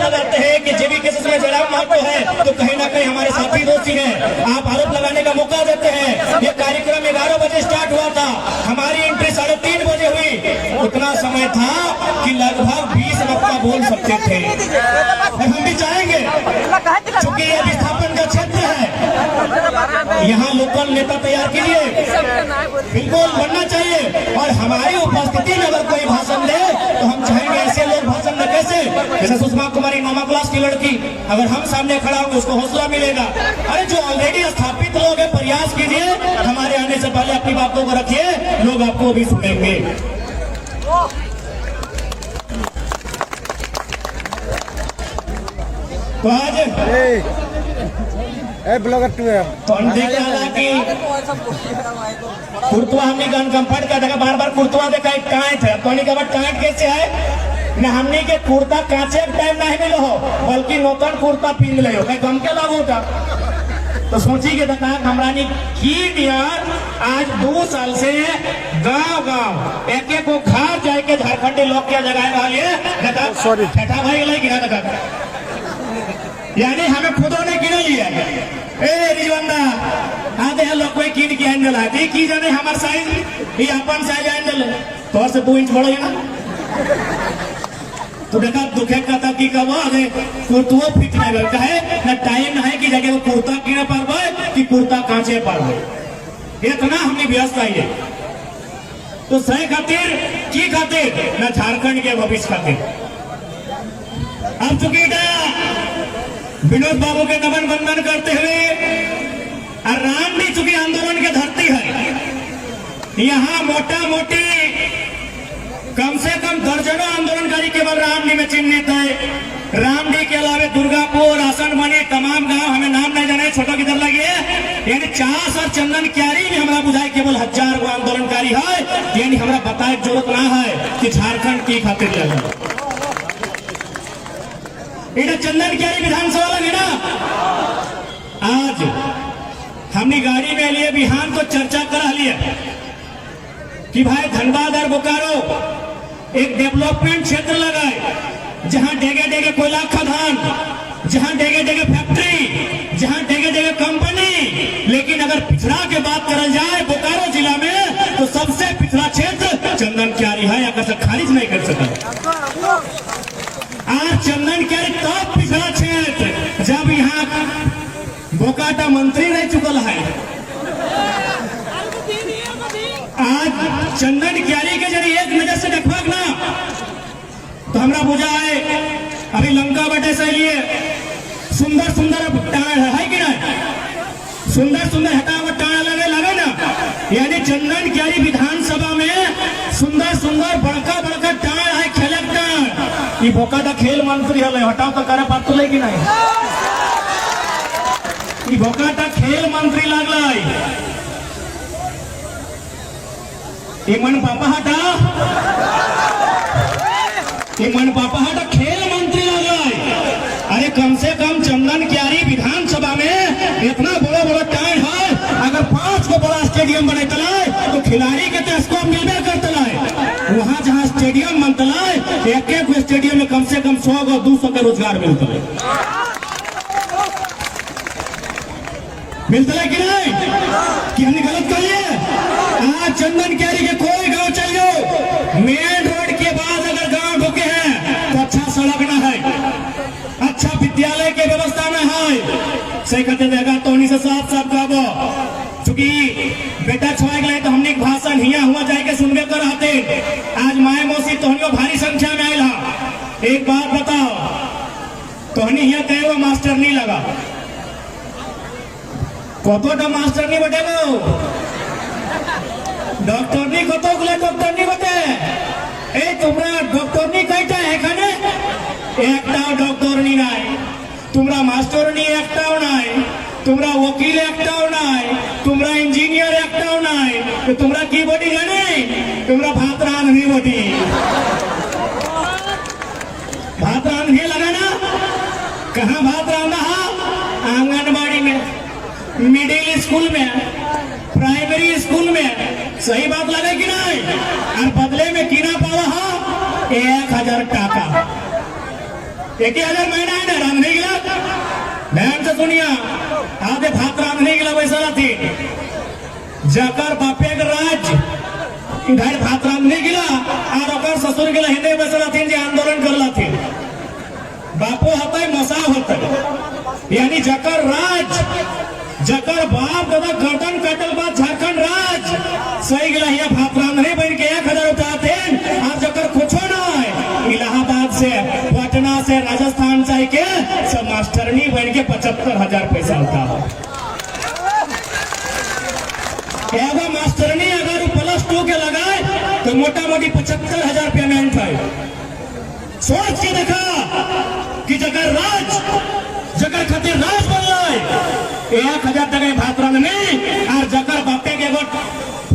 लगाते हैं कि जेबी केसेस में जयराम महतो है तो कहीं ना कहीं हमारे साथी दोस्ती हैं, आप आरोप लगाने का मौका देते हैं। ये कार्यक्रम 11 बजे स्टार्ट हुआ था, हमारी एंट्री 3:30 बजे हुई। उतना समय था कि लगभग 20 वक्ता बोल सकते थे। हम भी चाहेंगे, चूंकि ये विस्थापन का क्षेत्र है, यहाँ लोकल नेता तैयार कीजिए, बिल्कुल बनना चाहिए। और हमारी उपस्थिति में अगर कोई भाषण दे तो हम चाहेंगे ऐसे लोग भाषण न कैसे, जैसे सुषमा कुमारी 9वीं क्लास की लड़की, अगर हम सामने खड़ा होंगे उसको हौसला मिलेगा। अरे जो ऑलरेडी स्थापित लोग हैं, प्रयास कीजिए, हमारे आने से पहले अपनी बातों को रखिए, लोग आपको भी सुनेंगे। तो आज ब्लॉगर तो कुर्तुआ हमने गन कंफर्ट का देखा, बार बार कुर्तुआ देखा कांट है, तो का कांट कैसे है न, हमने के कुर्ता कांचे टाइम नहीं मिलो हो, बल्कि नौतन कुर्ता पीन ले हो, गम के लागू होता। तो सोची के देखा हमरानी की नियत आज 2 साल से गांव गांव एक एक को घर जाके झारखंडी लोग क्या जगह देखा ठेठा भाई लगे गिरा देखा, यानी हमें खुदों ने गिरा लिया। ए रिजवंदा आधे लोग कोई कीन की हैंडल आती की जाने हमार साइज ये अपन साइज हैंडल तो से 2 इंच बड़ा है ना, तो देखा दुखे का था की कब आगे कुर्तुओ फिट नहीं लगता है ना, टाइम है कि जगह वो कुर्ता कीने पारबे कि कुर्ता कांचे पारबे, इतना हमने व्यस्त है। तो सही खातिर की खातिर ना झारखंड के भविष्य खातिर। अब चुकी विनोद बाबू के नमन वंदन करते हुए, और रामडी चूंकि आंदोलन की धरती है, यहाँ मोटा मोटी कम से कम दर्जनों आंदोलनकारी केवल रामडी में चिन्हित है। रामडी के अलावा दुर्गापुर, आसनमणि, तमाम गांव हमें नाम नहीं जाने, छोटा किधर लगे, यानी 4 और चंदन क्यारी में हमारा बुझाए केवल 1000 गो आंदोलनकारी है, यानी हमारा बताए जरूरत ना है कि झारखंड की खातिर लगे। चंदन क्यारी विधानसभा लगे ना, आज हमने गाड़ी में लिए बिहान तो चर्चा करा लिया कि भाई धनबाद और बोकारो एक डेवलपमेंट क्षेत्र लगाए, जहां डेगे डेगे कोयला खदान, जहां डेगे डेगे फैक्ट्री, जहां डेगे डेगे कंपनी। लेकिन अगर पिछड़ा के बात करल जाए बोकारो जिला में तो सबसे पिछड़ा क्षेत्र चंदन क्यारी है, अगर से खारिज नहीं कर सका। आज चंदन क्यारी तब पिछड़ा क्षेत्र जब यहाँ बोकाटा मंत्री रह चुकल है। आज चंदन क्यारी के जरिए एक नजर से देखा ना तो हमरा बुझा है अभी लंका बटे से लिए सुंदर सुंदर टाण है कि नहीं, सुंदर सुंदर हटावट टाण लगे ना, यानी चंदन क्यारी विधानसभा में सुंदर सुंदर बड़का बड़का टाण है, खेलक टाण। ये बोकाटा खेल मंत्री है, हटाओ तो करे बात तो लेगी नहीं, ये बोकाटा खेल मंत्री लगल, ये मन पापा हटा, ये मन पापा हटा खेल मंत्री लगल। अरे कम से कम चंदन क्यारी विधानसभा में इतना बड़ा बड़ा टाइम है, अगर 5 को बड़ा स्टेडियम बने तो खिलाड़ी के तो स्कोप मिलबे करते, वहां जहां स्टेडियम बनता एक एक स्टेडियम में कम से कम 100 और 200 के रोजगार मिलता है कि नहीं, कि हमने गलत करिए। आज चंदन क्यारी के कोई गांव चल जाओ, मेन रोड के बाद अगर गांव ढुके हैं तो अच्छा सड़क न है, अच्छा विद्यालय के व्यवस्था में है, सही कहते देगा तो उन्हीं से साफ साफ कहबो, चूंकि बेटा छुआ गए तो हमने भाषण हिया हुआ जाके सुनबे कर रहते। आज माए मौसी तोहनियों भारी संख्या में आयल। एक बात बताओ, तोहनी हिया कहे वो मास्टर नहीं लगा, कतोटा मास्टर नहीं बटेगो, डॉक्टर नहीं कतो गुले डॉक्टर नहीं बटे, ए तुम्हारा डॉक्टर नहीं कहता है खाने एकटाও डॉक्टर नहीं नाई, तुम्हारा मास्टर नहीं एकटाও नाई, तुम्हारा वकील एकटाও नाई, तुम्हारा इंजीनियर एकटाও नाई, तो तुम्हारा की बॉडी जाने, तुम्हारा भात रांधनी बॉडी, भात रांधने लगा ना, कहाँ भात रांधा आंगनबाड़ी में, मिडिल स्कूल में, प्राइमरी स्कूल में, सही बात लगे कि नहीं, और बदले में किना पावा 1000 टाका। 1,000 महीना है ना रांधने गेला ध्यान से सुनिया आधे भात रांधने गेला बैसल थी जकर बापे के राज इधर भात रांधने गेला और ओकर ससुर गेला हिंदे बैसल थी जे आंदोलन करला थी बापो होता है मसा होता है यानी जकर राज जकर बाप दादा गर्दन कटल बाद झारखंड राज सही गला यहाँ भात रांधने बन के 1,000 उठाते और जकर कुछो ना है इलाहाबाद से पटना से राजस्थान से के सब मास्टरनी बन के 75,000 पैसा होता है एगो मास्टरनी अगर +2 के लगाए तो मोटा मोटी 75,000 पेमेंट है सोच के देखा कि जगर राज जगर खातिर राज बन रहा 1,000 टका भात रांधने और जकर बापे के एगो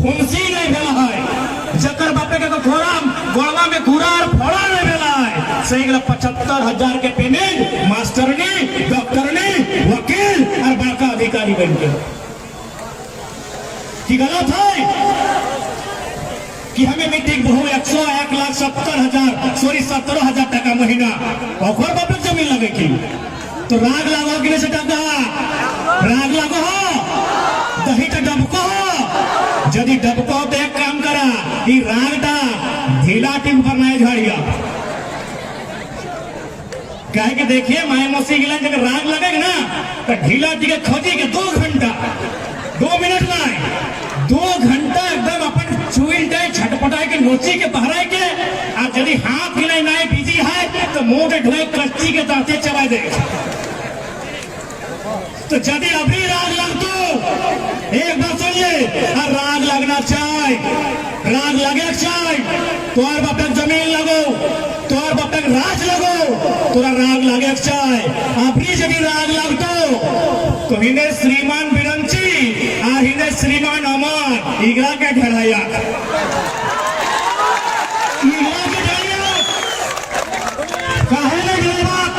फुंसी नहीं भेला है जकर बापे के घोड़ा गोड़वा में घूरा और फोड़ा नहीं भेला है सही गला 75,000 के पेमेंट मास्टरनी डॉक्टरनी वकील और बड़का अधिकारी बन के कि गलत है कि हमें मीटिंग बहु 1,70,000 सॉरी 17,000 टका महीना और बापे जमीन लगे की तो राग लगाओ कि नहीं टका राग लगो हो दही तो डबको हो यदि डबको तो एक काम करा ये रागटा ढीला टिप पर नहीं झड़िया कहे कि देखिए माए मौसी गिला जब राग लगेगा ना तो ढीला टिके खोजी के 2 घंटा 2 मिनट नहीं 2 घंटा एकदम अपन चुईल दे छटपटाए के नोची के बहराए के और यदि हाथ हिलाई नहीं बिजी है तो मुंह में ढोए कच्ची के दांते चबा दे तो यदि अभी राग लग तो एक बार सुनिए और राग लगना चाहिए राग लगे चाहिए तोर बाप जमीन लगो तोर बाप राज लगो तोरा राग लगे चाहिए अभी यदि राग लगतो तो हिने श्रीमान बिरंची और हिने श्रीमान अमर इगरा के ढलाया काहे नहीं ढलबाक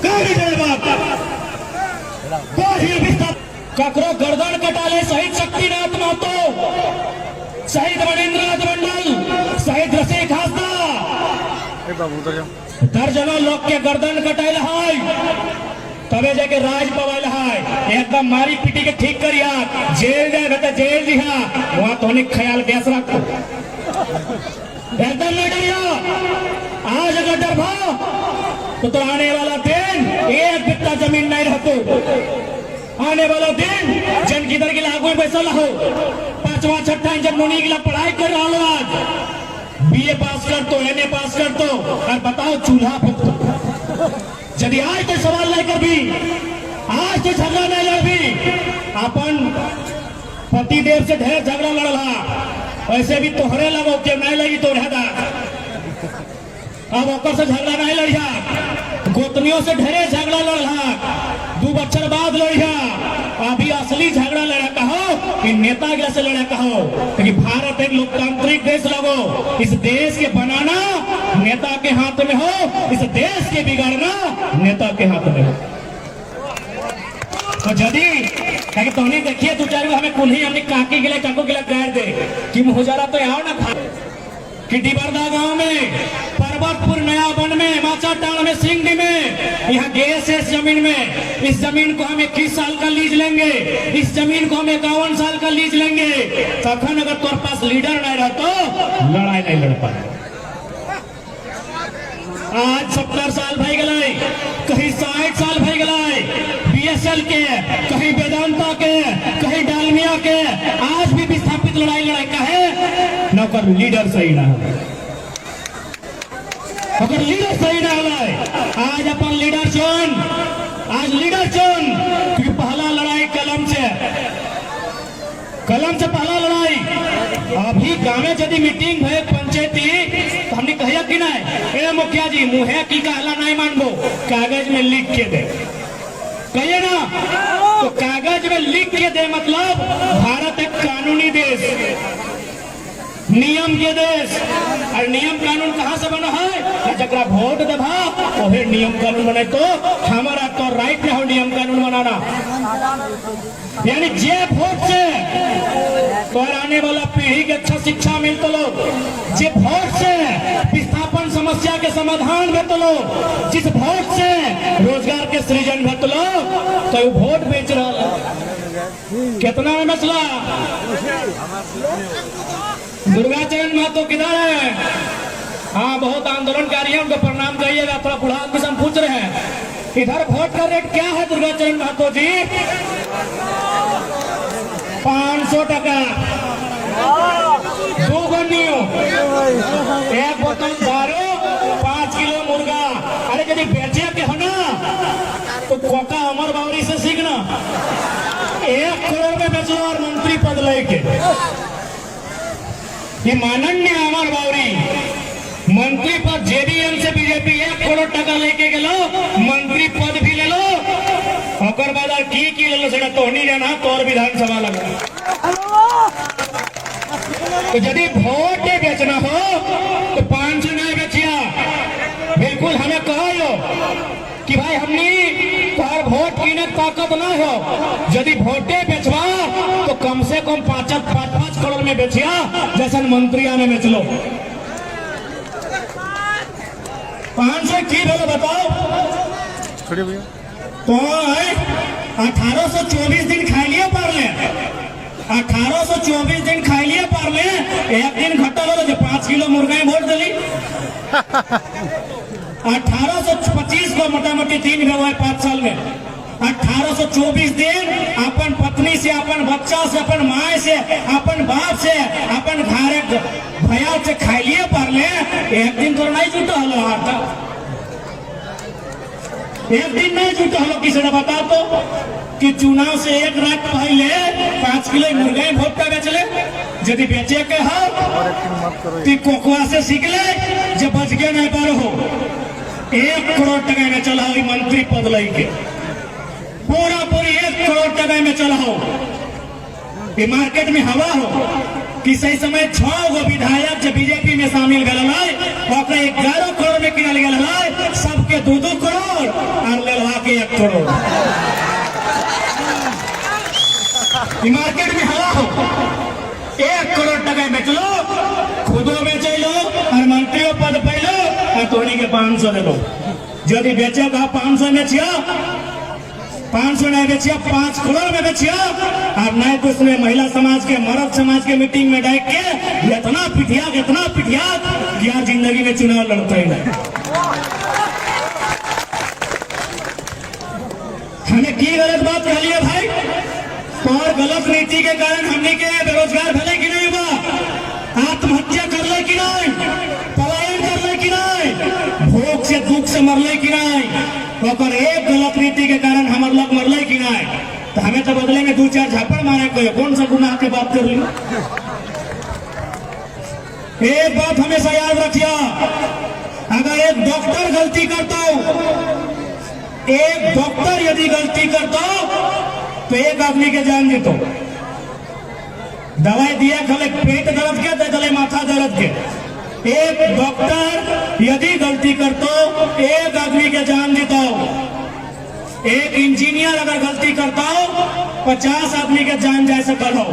काहे ढलबाक ककरो गर्दन कटाले शहीद शक्तिनाथ महतो शहीद मणिन्द्रनाथ मंडल शहीद रसिक हासदा दर्जनों लोग के गर्दन कटाइल है तबे जाके राज पवाइल है एकदम मारी पीटी के ठीक करिया जेल जाए तो जेल दिया वहां तो ख्याल बेस रखो एकदम नहीं डरिया आज अगर डर भा तो आने वाला दिन एक बित्ता जमीन नहीं रहतो आने वाला दिन जन किधर के लागू में बैसल हो 5वां 6ठा जब मुनी गिला पढ़ाई कर रहा हो आज BA पास कर तो MA पास कर तो और बताओ चूल्हा फूक तो यदि आज तो सवाल लेकर भी आज तो झगड़ा नहीं लड़ भी अपन पति देव से ढेर झगड़ा लड़ला वैसे भी तोहरे लगो के नहीं लगी तो रहता अब ओकर से झगड़ा नहीं लड़िया गोतनियों से ढेरे झगड़ा लड़ला 2 बच्चर बाद लड़िया अभी असली झगड़ा लड़ा कहो कि नेता से लड़ा कहो कि भारत एक लोकतांत्रिक देश लगो इस देश के बनाना नेता के हाथ में हो इस देश के बिगाड़ना नेता के हाथ में हो तो यदि कहीं तो नहीं देखिए 2-4 हमें कुल्ही हमने काकी गिले काको गिला गाड़ दे कि मुहजारा तो आओ ना खा कि डिबरदा गांव में पर्वतपुर नया वन में माचाटाड़ में सिंगडी में यहाँ गैस जमीन में इस जमीन को हम 21 साल का लीज लेंगे इस जमीन को हम 51 साल का लीज लेंगे तखन अगर तोर पास लीडर नहीं रहतो लड़ाई नहीं लड़ पाए आज 70 साल भाई गए कहीं 60 साल भाई गए BSL के कहीं वेदांता के कहीं डालमिया के आज भी विस्थापित लड़ाई का है नौकर लीडर सही ना है अगर लीडर सही ना है आज अपन लीडर चुन आज लीडर चुन क्योंकि पहला लड़ाई कलम से पहला लड़ाई अभी गाँव में यदि मीटिंग भय पंचायती तो हमने कहिया कि नहीं ए मुखिया जी मुहे की कहला नहीं मानबो कागज में लिख के दे कहिए ना तो कागज में लिख के दे मतलब भारत एक कानूनी देश नियम के देश और नियम कानून कहाँ से बना है जरा वोट देभा वही नियम कानून बने तो हमारा तो राइट ना हो नियम कानून बनाना यानी जे वोट से तो आने वाला पीढ़ी के अच्छा शिक्षा मिलता लोग जे वोट से विस्थापन समस्या के समाधान भेटलो, जिस वोट से रोजगार के सृजन भेटलो, तो वो वोट बेच रहा कितना में मसला। दुर्गाचरण महतो किधर है? हाँ, बहुत आंदोलनकारी है, उनको प्रणाम करिएगा। थोड़ा बुढ़ा आदमी से हम पूछ रहे हैं, इधर वोट का रेट क्या है दुर्गाचरण महतो जी? 500 टका 2 गन्नियो, 1 बोतल दारू, 5 किलो मुर्गा। अरे यदि बेचे के हो ना तो कोका अमर बावरी से सीखना, 1 करोड़ में बेचो और मंत्री पद लेके। ये माननीय अमर बावरी मंत्री पद जेडीएम से बीजेपी 1 करोड़ टका लेके गेलो, मंत्री पद भी ले लो, और बाद की ले लो सेटा तो नहीं जाना तो और विधानसभा लगा। तो यदि वोट बेचना हो तो 500 नहीं बेचिया। बिल्कुल हमें कहो कि भाई हमनी तोहर वोट कीने ताकत ना हो, यदि वोटे बेचवा तो कम से कम 5 करोड़ में बेचिया, जैसे मंत्री आने बेच लो। 500 की भेलो बताओ तो 1824 दिन खाई लिए पार ले, 1824 दिन खाई लिए पार ले, एक दिन घटल हो जो 5 किलो मुर्गा वोट दिली। 1825 को मोटा मोटी 3 हुआ 5 साल में। 1824 दिन अपन पत्नी से, अपन बच्चा से, अपन माँ से, अपन बाप से, अपन घर भैया से खाई लिए पार ले, एक दिन तो नहीं जुटा हलो। आता एक दिन नहीं जुटा हलो। किसी ने बता तो कि चुनाव से 1 रात पहले 5 किलो मुर्गा वोट का बेच ले। यदि बेचे के हो तो कोकवा से सीख ले, जब बच गया नहीं पार हो 1 करोड़ टका में चला हो मंत्री पद लेके, पूरा पूरी 1 करोड़ टका में चला हो। ये मार्केट में हवा हो कि सही समय 6 गो विधायक जो बीजेपी में शामिल गल 11 करोड़ में किनल गल, सबके 2-2 करोड़ और लेलवा के 1 करोड़। मार्केट में हवा हो 1 करोड़ टका बेच लो, खुदो बेच लो और मंत्रियों पद पे लो और तोनी के 500 दे लो। यदि बेचे का 500 बेचिया, 500 नहीं बेचिया, 5 करोड़ में बेचिया। और नहीं तो उसने महिला समाज के, मर्द समाज के मीटिंग में डाक के इतना पिटिया कि यार जिंदगी में चुनाव लड़ता ही नहीं। हमें की गलत बात कह लिया भाई? तो और गलत नीति के कारण हमने के बेरोजगार भले कि नहीं हुआ, आत्महत्या कर ले कि नहीं, पलायन कर ले कि नहीं, भूख से दुख से मरले कि नहीं, और एक गलत नीति के कारण हमारे लोग मरले कि नहीं। तो हमें तो बदले में 2-4 झापड़ मारे कोई, कौन सा गुनाह की बात कर ली। एक बात हमेशा याद रखिए, अगर एक डॉक्टर गलती करता हो, एक डॉक्टर यदि गलती करता तो 1 आदमी के जान देतो। दवाई दिया खले पेट दर्द के, दे दले माथा दर्द के। एक डॉक्टर यदि गलती करतो 1 आदमी के जान देता। एक इंजीनियर अगर गलती करता हो 50 आदमी के जान जा सकल हो।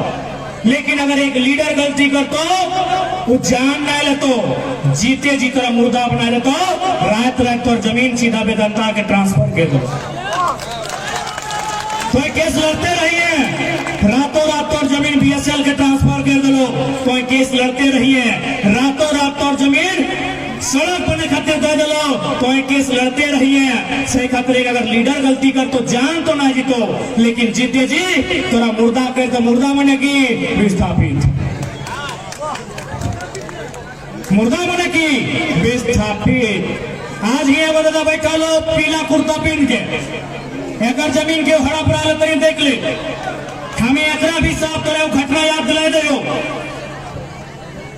लेकिन अगर एक लीडर गलती करतो वो जान ना लेतो, जीते जी तरह मुर्दा बना लेतो, रात और जमीन सीधा वेदांता के ट्रांसफर कर दो। तो केस लड़ते रहिए, रातों रात और जमीन बीएसएल के ट्रांसफर कर दो। तो केस लड़ते रहिए, रातों रात और जमीन सड़क बने खातिर दे दो। तो केस लड़ते रहिए। सही खातिर अगर लीडर गलती कर तो जान तो ना जीतो, लेकिन जीते जी तोरा मुर्दा कर तो मुर्दा बनेगी विस्थापित, मुर्दा बनेगी विस्थापित। आज ये बदला बैठा लो पीला कुर्ता पहन के, एकर जमीन के हड़ा पड़ा तरी देख ले। हमें एकरा भी साफ करे घटना याद दिला दो।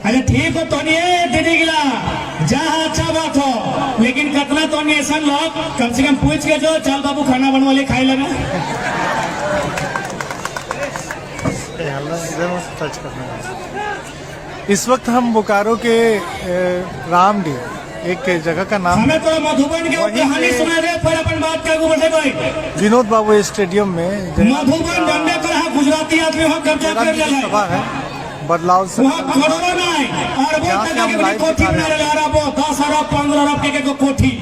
अरे ठीक हो तो नहीं दीदी गिला जहाँ अच्छा बात हो, लेकिन कतना तो नहीं ऐसा लोग कम से कम पूछ के जो चल बाबू खाना बनवा ले खाई लगा। इस वक्त हम बोकारो के रामडी एक जगह का नाम, हमें तो मधुबन के कहानी सुना दे, फिर अपन बात कर बढ़े भाई। विनोद बाबू स्टेडियम में मधुबन बनने पर गुजराती आदमी वहाँ कब्जा कर लिया सभा है, बदलाव से वहाँ करोड़ों नहीं अरबों यहाँ से टका हम के लाइव कोठी दिखा रहे बना रहे अरबों 10 अरब 15 अरब के कोठी।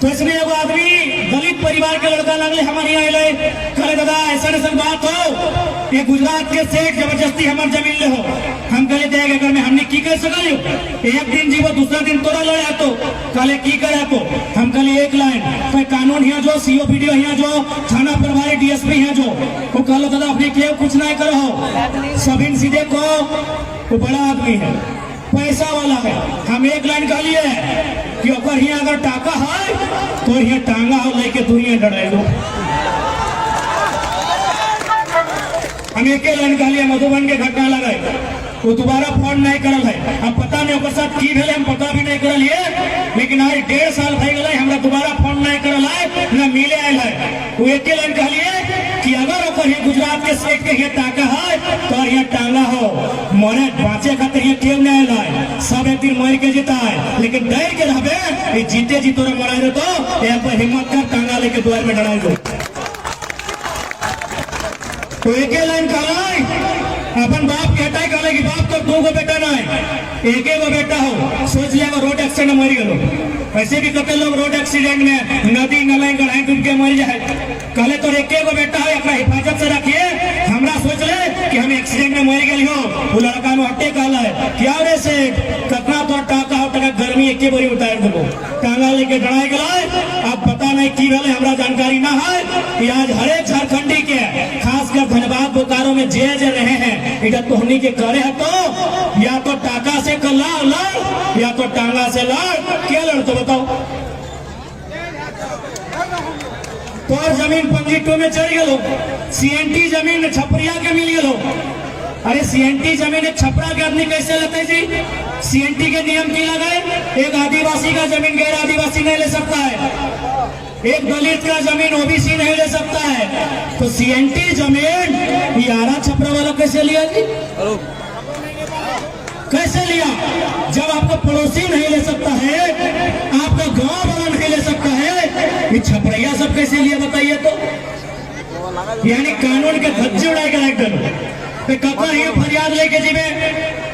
तो इसलिए एगो आदमी दलित परिवार के लड़का लगले हमारे यहाँ अले करे दादा ऐसा बात हो ये गुजरात के सेठ जबरदस्ती हमार जमीन ले हो हम कहे देख अगर में हमने की कर सकल एक दिन जीवो दूसरा दिन तोरा लड़ा तो कले की करे तो हम कल एक लाइन तो कानून यहाँ जो सीओ वीडियो यहाँ जो थाना प्रभारी डीएसपी यहाँ जो वो कल दादा अपने के कुछ नहीं करो सभी सीधे को वो बड़ा आदमी है पैसा वाला है। हम एक लाइन कह लिए कि ओकर यहाँ अगर टाका है तो यहाँ टांगा हो लेके दुनिया डराए लो। हम एक लाइन कह लिए मधुबन के घटना लगाए वो दोबारा फोन नहीं करल है। अब पता नहीं ओकर साथ की भेले हम पता भी नहीं करल है लेकिन आज 1.5 साल भई गए हमरा दोबारा फोन नहीं करल है न मिले आयल है। वो एक लाइन कह लिए कि अगर ओकर ये गुजरात के सेठ के ये टाका है तो ये टांगा हो मरे बाँचे खातिर ये केव नहीं आयल सब एक दिन मर के जीता है लेकिन डर के रहबे जीते जी तोरा मराए रहे तो यहाँ पर हिम्मत कर टांगा लेके द्वार में डराए दो। तो एक लाइन कहला अपन बाप कहता है कहले कि बाप तो 2 गो बेटा नहीं एक गो बेटा हो सोच लिया रोड एक्सीडेंट में मर गए वैसे भी कते लोग रोड एक्सीडेंट में नदी नलाई गढ़ाई डूब के मर जाए कहले तो एक गो बेटा है अपना हिफाजत से रखिए हमरा सोच ले कि हम एक्सीडेंट में मर गए हो वो लड़का में हटे कहला है क्या रे से कतना तो टाका हो टका गर्मी एक बारी उतार देबो टांगा लेके डराए गए। अब पता नहीं की भेले हमरा जानकारी ना है कि आज हरेक झारखंडी के खासकर धनबाद बोकारो में जे रहे हैं इधर तोहनी के करे है तो या तो टाका से लड़ या तो टांगा से लड़ क्या लड़ तो बताओ। तो और जमीन पंजी 2 में चढ़ गलो सीएनटी जमीन छपरिया के मिल गलो। अरे सीएनटी जमीन छपरा के आदमी कैसे लेते जी सीएनटी के नियम की लगाए एक आदिवासी का जमीन गैर आदिवासी नहीं ले सकता है एक दलित का जमीन ओबीसी नहीं ले सकता है। तो सीएनटी जमीन यारा छपरा वाला कैसे लिया जी कैसे लिया जब आपका पड़ोसी नहीं ले सकता है आपका गांव वाला नहीं ले सकता है ये छपरिया सब कैसे लिया बताइए। तो यानी कानून के धज्जे उड़ाए गए एकदम ककर हिया फरियाद लेके जीवे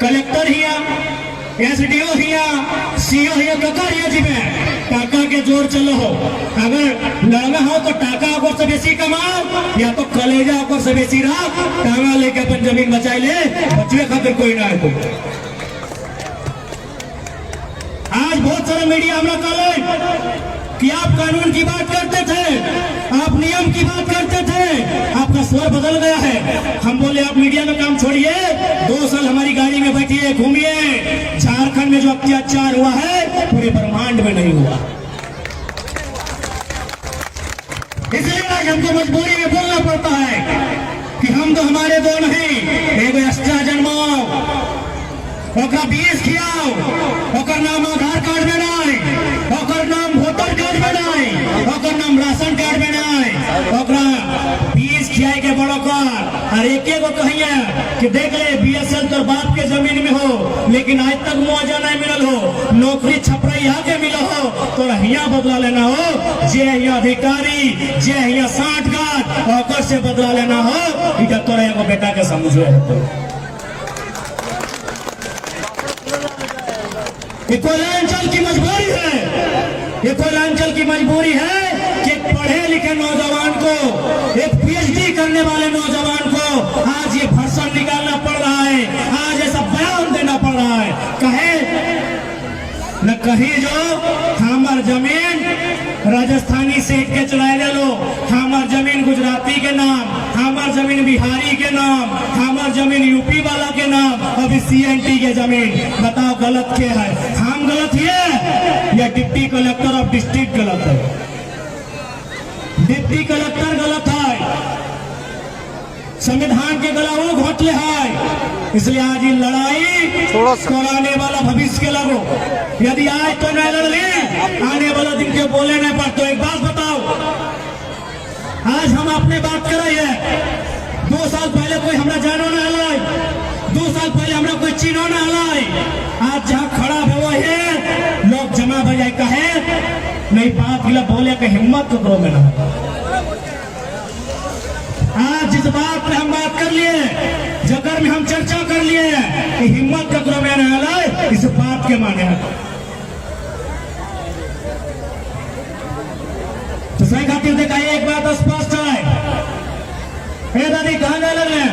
कलेक्टर हिया एसडीओ हिया सीओ हिया ककर हिया जीवे टाका के जोर चलो हो अगर लड़ना हो तो टाका ओकर से बेसी कमाओ या तो कलेजा ओकर से बेसी रख टांगा लेके अपन जमीन बचाई ले बचवे खातिर कोई ना है। आज बहुत सारा मीडिया हमरा कहले कि आप कानून की बात करते थे आप नियम की बात करते थे आपका स्वर बदल गया है। हम बोले आप मीडिया में काम छोड़िए 2 साल हमारी गाड़ी में बैठिए घूमिए झारखंड में जो अत्याचार हुआ है पूरे ब्रह्मांड में नहीं हुआ। इसलिए आज हमको मजबूरी में बोलना पड़ता है कि हम तो हमारे दो नहीं एगो एक्स्ट्रा जन्माओ ओकरा 20 खियाओ ओकर नाम आधार कार्ड में नहीं ओकर नाम वोटर कार्ड में नहीं ओकर नाम राशन कार्ड में नहीं ओकरा 20 खियाए के बड़ो कर और एक गो कहिए कि देख ले बीएसएल तो बाप के जमीन में हो लेकिन आज तक मुआवजा नहीं मिलल हो नौकरी छपराइया के मिला हो तो हिया बदला लेना हो जे हिया अधिकारी जे हिया साठगांठ ओकर से बदला लेना हो इधर तोरा एगो बेटा के समझो है। ये कोयलांचल की मजबूरी है ये कोयलांचल की मजबूरी है कि पढ़े लिखे नौजवान को एक पीएचडी करने वाले नौजवान को आज ये भाषण निकालना पड़ रहा है आज ऐसा बयान देना पड़ रहा है कहे न कहीं जो हमार जमीन राजस्थानी सेठ के चलाए ले लो हमार जमीन गुजराती के नाम हमार जमीन बिहारी के नाम हमार जमीन यूपी वाला के नाम अभी सीएनटी के जमीन बताओ गलत क्या है हम गलत है या डिप्टी कलेक्टर ऑफ डिस्ट्रिक्ट गलत है डिप्टी कलेक्टर गलत है संविधान के गला वो घोटले है इसलिए आज ये लड़ाई कराने वाला भविष्य के लगो यदि आज तो नहीं लड़ ले आने वाला दिन के बोले नहीं पड़ते। एक बात बताओ आज हम अपने बात कर रहे हैं 2 साल पहले कोई हमरा जानो ना हलाई 2 साल पहले हमरा कोई चीनो ना हलाई आज जहाँ खड़ा है वो है लोग जमा बजाय कहे नहीं बात गिला बोले के हिम्मत तो करो में ना आज जिस बात पे हम बात कर लिए, जगह में हम चर्चा कर लिए कि हिम्मत ककरो में न आए इस बात के माने तो सही खातिर देखा एक बात स्पष्ट है। ए दादी कहाँ जा लग रहे हैं?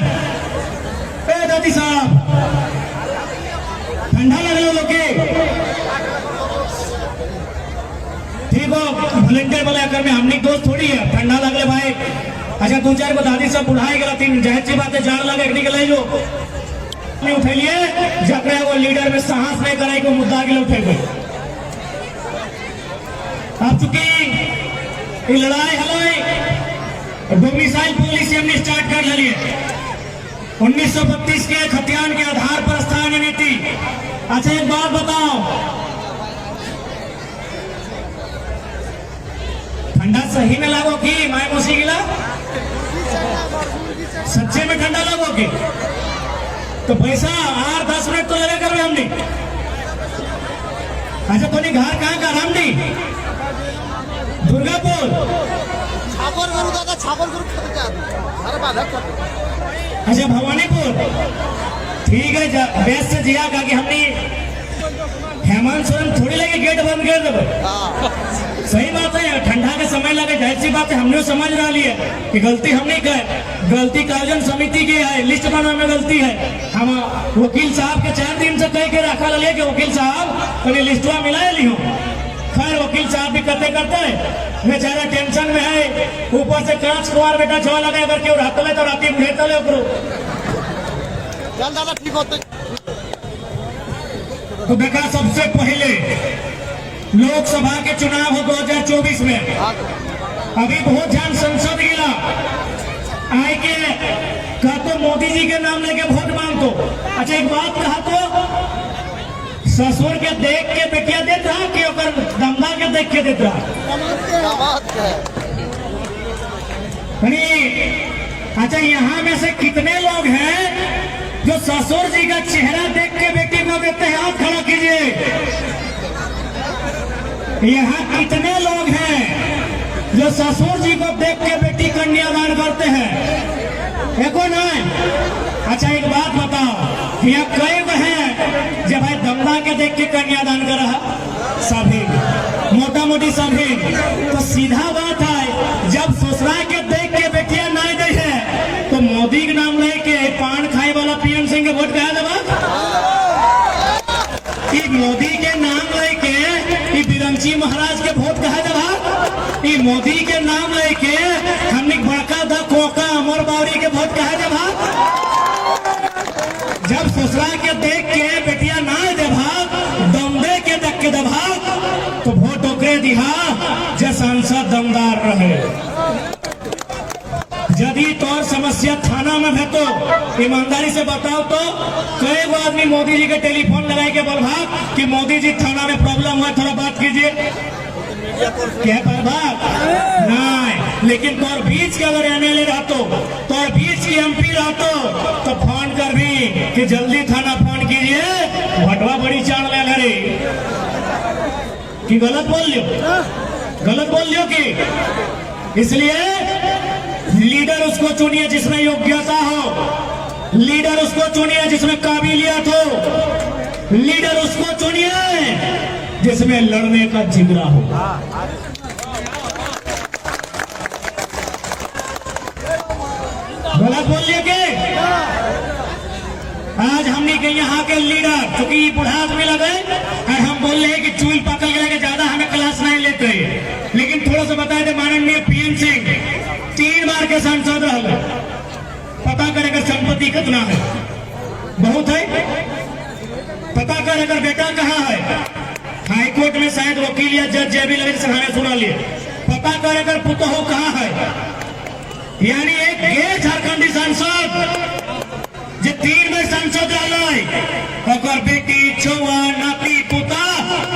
ए दादी साहब ठंडा लग रहा लोग के ठीक हो, वॉलेंटियर वाले आकर में हमने दोस्त थोड़ी है, ठंडा लग रहे भाई। अच्छा 2-4 को दादी सब बुढ़ाई गला तीन जाहिर सी बात है, जान लगे एक निकल जो उठेलिए जकरे वो लीडर में साहस नहीं करे को मुद्दा के लिए उठे गए। अब चूंकि ये लड़ाई हलाई डोमिसाइल पॉलिसी हमने स्टार्ट कर लिए 1932 के खतियान के आधार पर स्थानीय नीति। अच्छा एक बात बताओ, ठंडा सही में लागो कि माए मौसी गिला सच्चे में ठंडा लागो कि तो पैसा 8-10 मिनट तो लगे कर हमने। अच्छा तो नहीं घर कहाँ का रामडी दुर्गापुर छापर करू दादा छापर करू अरे बाधा कर। अच्छा भवानीपुर ठीक है। बेस से जिया का कि हमने हेमंत सोरेन थोड़ी लगे गेट बंद कर दे। सही बात है, ठंडा के समय लगे जाहिर सी बात है, हमने समझ रहा लिया कि गलती हमने कर, गलती काजन समिति की है, लिस्ट बनाने में गलती है। हम वकील साहब के 4 दिन से कह के रखा लगे कि वकील साहब कभी लिस्टवा मिला ली हो। खैर वकील साहब भी करते करते बेचारा टेंशन में है, ऊपर से कांच कुमार बेटा छवा लगे अगर क्यों रहते तो राती में रहते चल दादा ठीक होते। तो देखा सबसे पहले लोकसभा के चुनाव हो 2024 में, अभी बहुत ध्यान संसद गिला आए के कहा तो मोदी जी के नाम लेके वोट मांग दो। अच्छा एक बात कहा तो ससुर के देख के बेटिया देता कि दमदा के देख के देता। अच्छा यहाँ में से कितने लोग हैं जो ससुर जी का चेहरा देख के बेटी को देते हैं? हाथ खड़ा कीजिए। यहाँ कितने लोग हैं जो ससुर जी को देख के बेटी कन्यादान करते हैं? एको नहीं। अच्छा एक बात बताओ, यहाँ कई हैं जब भाई दमदा के देख के कन्यादान कर रहा सभी मोटा मोटी सभी। तो सीधा बात है जब ससुरा के देख के बेटियां नहीं दे है तो मोदी के नाम लेके पान खाए वाला पीएम सिंह के वोट कहा देवा? मोदी के नाम लेके बिरंची महाराज के वोट कहा देवा? मोदी के नाम लेके हमने बड़का द कोका अमर बावरी के वोट कहा देवा? जब ससुरा के देख के बेटिया ना देवा, दमदे के देख के देवा तो वोट ओकरे दिहा जो सांसद दमदार रहे। यदि तौर समस्या थाना में है तो ईमानदारी से बताओ तो कई गो आदमी मोदी जी के टेलीफोन लगाए के बलभाग कि मोदी जी थाना में प्रॉब्लम हुआ थोड़ा बात कीजिए। क्या बलभाग नहीं, लेकिन तौर बीच के अगर एमएलए रहतो, तौर बीच की एमपी रहतो तो फोन कर भी कि जल्दी थाना फोन कीजिए, भटवा बड़ी चाण ले घरे कि गलत बोल लियो कि। इसलिए लीडर उसको चुनिए जिसमें योग्यता हो, लीडर उसको चुनिए जिसमें काबिलियत हो, लीडर उसको चुनिए जिसमें लड़ने का जिगरा हो। गलत बोलिए कि आज हमने के यहाँ के लीडर चूंकि बुढ़ा आदमी लगे और हम बोल रहे हैं कि चूल पकड़ के ज्यादा हमें क्लास नहीं लेते हैं, लेकिन थोड़ा सा बताए थे माननीय पीएम सिंह 3 बार के सांसद रहे, पता करेगा संपत्ति कितना है? बहुत है। पता करेगा बेटा कहाँ है? हाईकोर्ट में शायद वकील या जज जे भी लगे सहारे सुना लिए। पता करेगा पुतहो कहाँ है? यानी एक गैर झारखंडी सांसद जो 3 बार सांसद रहा, बेटी छुआ नाती पुता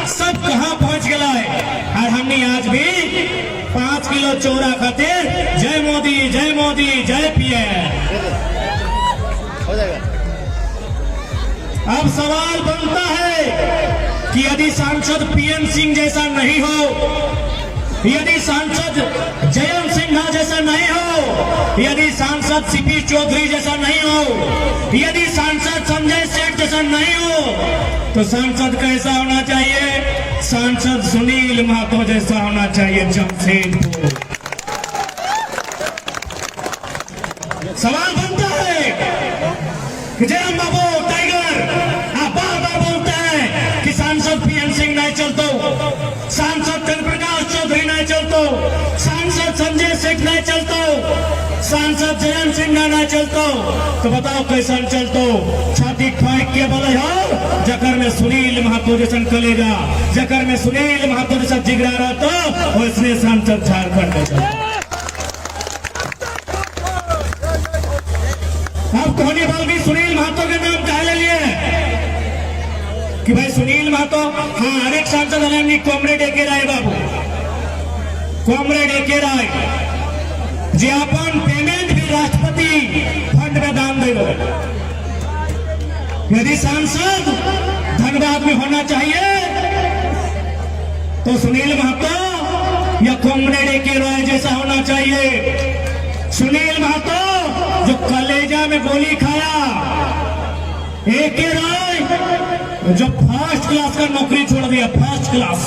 सब कहाँ पहुंच गया है। और हमने आज भी 5 किलो चोरा खातिर जय मोदी जय पीएम। अब सवाल बनता है कि यदि सांसद पीएम सिंह जैसा नहीं हो, यदि सांसद जयंत सिन्हा जैसा नहीं हो, यदि सांसद सीपी चौधरी जैसा नहीं हो, यदि सांसद संजय सेठ जैसा नहीं हो, तो सांसद कैसा होना चाहिए? सांसद सुनील महतो जैसा होना चाहिए जमशेदपुर। सवाल बनता है कि जय बाबू टाइगर आप बार बार बोलते हैं कि सांसद पीएन सिंह नहीं चलतो, सांसद चंद्रप्रकाश चौधरी नहीं चलतो, सांसद संजय सेठ नहीं चलतो, सांसद जयंत सिंह नहीं चलतो, तो बताओ कैसा चलतो? छाती ठोक के बोले हो जकर में सुनील महतो जैसा कलेजा, जकर में सुनील महतो जैसा जिगरा रहता, उसने सांसद झारखंड में चलता। अब कोहनी बल्कि सुनील महतो के नाम कह लिए कि भाई सुनील महतो, हाँ हर एक सांसद अलग कॉमरेड एके राय बाबू, कॉमरेड एके राय जे अपन पेमेंट भी राष्ट्रपति फंड में दान दे। यदि सांसद धनबाद में होना चाहिए तो सुनील महतो या कॉमरेड एके राय जैसा होना चाहिए। सुनील महतो जो कलेजा में गोली खाया, एके राय जो फर्स्ट क्लास का नौकरी छोड़ दिया, फर्स्ट क्लास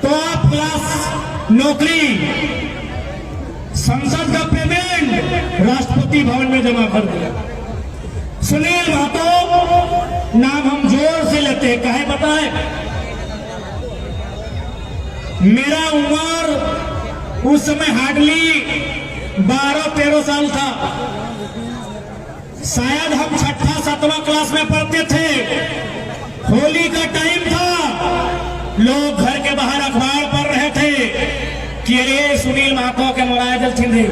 टॉप क्लास नौकरी, संसद का पेमेंट राष्ट्रपति भवन में जमा कर दिया। सुनील महतो नाम हम जोर से लेते हैं, काहे बताए? मेरा उम्र उस समय हार्डली 12-13 साल था, शायद हम 6ठा-7वां क्लास में पढ़ते थे। होली का टाइम था, लोग घर के बाहर अखबार पढ़ रहे थे कि अरे सुनील महतो के मोराय जल छिंदे,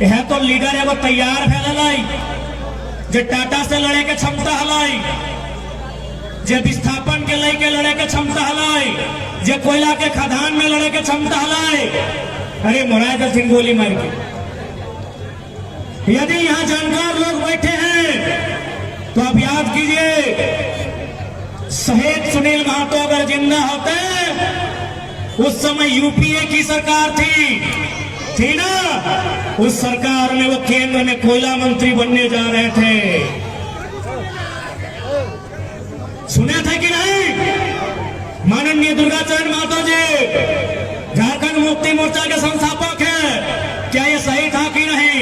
यह तो लीडर है वो तैयार है, जे टाटा से लड़े के क्षमता हलाई, जे विस्थापन के लई के लड़े के क्षमता हलाई, जे कोयला के खदान में लड़े के क्षमता हलाई। अरे मोराय जल छिंद गोली मार के। यदि यहां जानकार लोग बैठे हैं तो आप याद कीजिए, शहीद सुनील महतो अगर जिंदा होते, उस समय यूपीए की सरकार थी ना, उस सरकार में वो केंद्र में कोयला मंत्री बनने जा रहे थे। सुने थे कि नहीं? माननीय दुर्गाचरण महतो जी झारखंड मुक्ति मोर्चा के संस्थापक हैं, क्या ये सही था कि नहीं